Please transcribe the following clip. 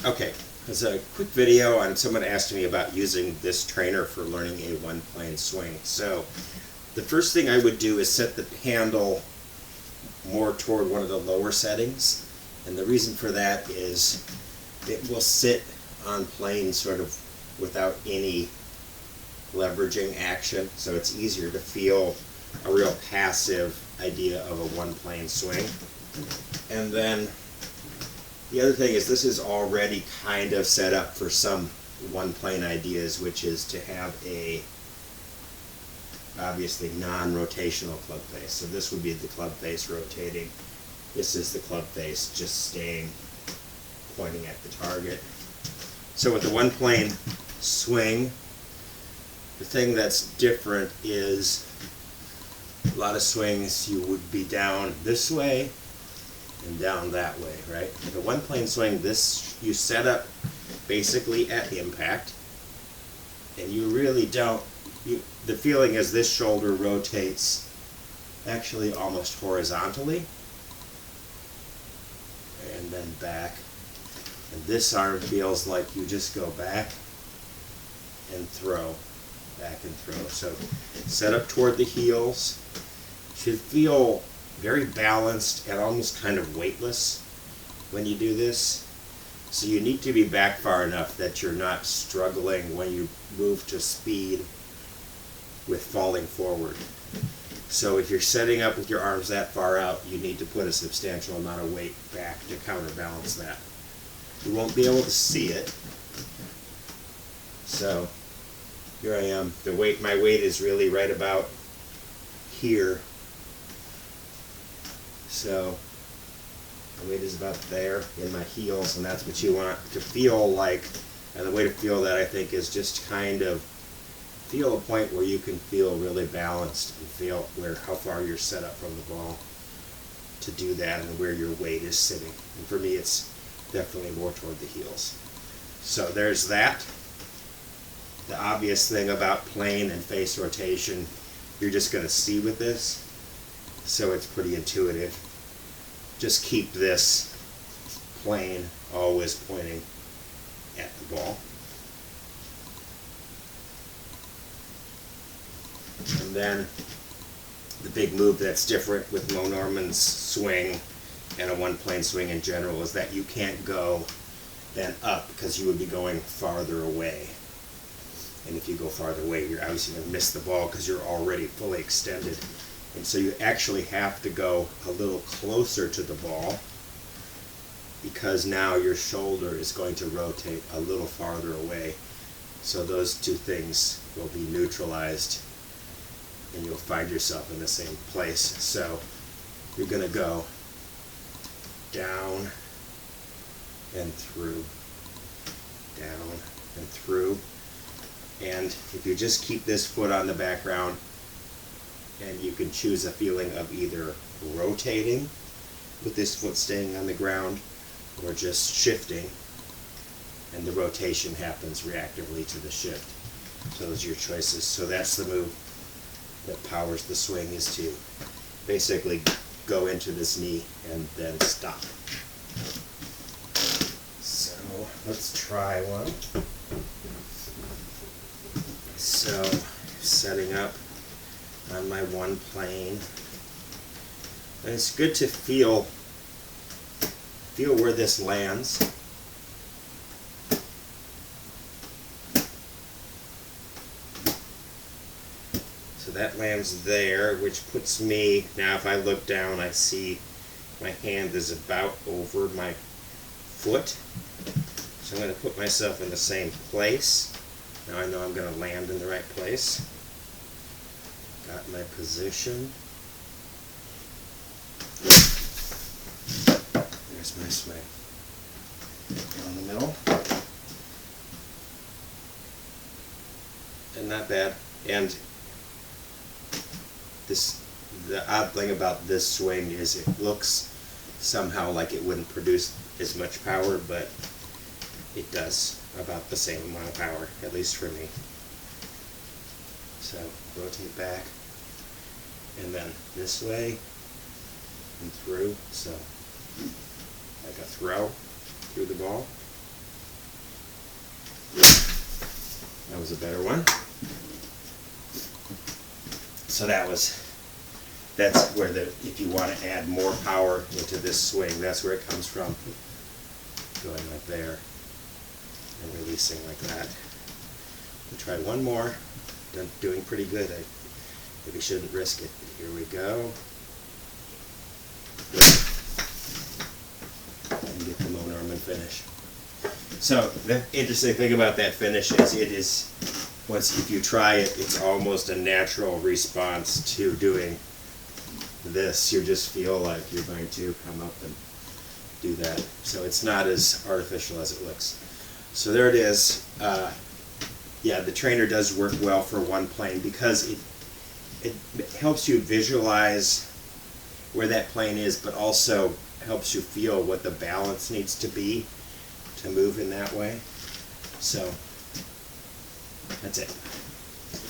Okay, as a quick video on someone asked me about using this trainer for learning a one plane swing. So the first thing I would do is set the handle more toward one of the lower settings, and the reason for that is it will sit on plane sort of without any leveraging action, so it's easier to feel a real passive idea of a one plane swing. And then the other thing is this is already kind of set up for some one plane ideas, which is to have a obviously non-rotational club face. So this would be the club face rotating. This is the club face just staying pointing at the target. So with the one plane swing, the thing that's different is a lot of swings you would be down this way and down that way, right? With a one plane swing, this you set up basically at impact, and you really don't, the feeling is this shoulder rotates actually almost horizontally and then back, and this arm feels like you just go back and throw, back and throw. So set up toward the heels, should feel very balanced and almost kind of weightless when you do this. So you need to be back far enough that you're not struggling when you move to speed with falling forward. So if you're setting up with your arms that far out, you need to put a substantial amount of weight back to counterbalance that. You won't be able to see it. So here I am. My weight is really right about here. So the weight is about there in my heels, and that's what you want to feel like. And the way to feel that, I think, is just kind of feel a point where you can feel really balanced and feel how far you're set up from the ball to do that and where your weight is sitting. And for me, it's definitely more toward the heels. So there's that. The obvious thing about plane and face rotation, you're just going to see with this, so it's pretty intuitive. Just keep this plane always pointing at the ball. And then the big move that's different with Mo Norman's swing and a one plane swing in general is that you can't go then up, because you would be going farther away. And if you go farther away, you're obviously going to miss the ball because you're already fully extended. And so you actually have to go a little closer to the ball, because now your shoulder is going to rotate a little farther away. So those two things will be neutralized and you'll find yourself in the same place. So you're going to go down and through, down and through. And if you just keep this foot on the background, and you can choose a feeling of either rotating with this foot staying on the ground or just shifting, and the rotation happens reactively to the shift. So those are your choices. So that's the move that powers the swing, is to basically go into this knee and then stop. So let's try one. So setting up on my one plane, and it's good to feel where this lands. So that lands there, which puts me, now if I look down, I see my hand is about over my foot. So I'm going to put myself in the same place. Now I know I'm going to land in the right place. Got my position. There's my swing. Down the middle. And not bad. And the odd thing about this swing is it looks somehow like it wouldn't produce as much power, but it does about the same amount of power, at least for me. So rotate back, and then this way and through. So like a throw through the ball. was a better one. So that's where if you want to add more power into this swing, that's where it comes from. Going up there and releasing like that. We'll try one more. Doing pretty good. I maybe shouldn't risk it. Here we go. Good. And get the Moe Norman finish. So the interesting thing about that finish is if you try it, it's almost a natural response to doing this. You just feel like you're going to come up and do that. So it's not as artificial as it looks. So there it is. Yeah, the trainer does work well for one plane because it helps you visualize where that plane is, but also helps you feel what the balance needs to be to move in that way. So that's it.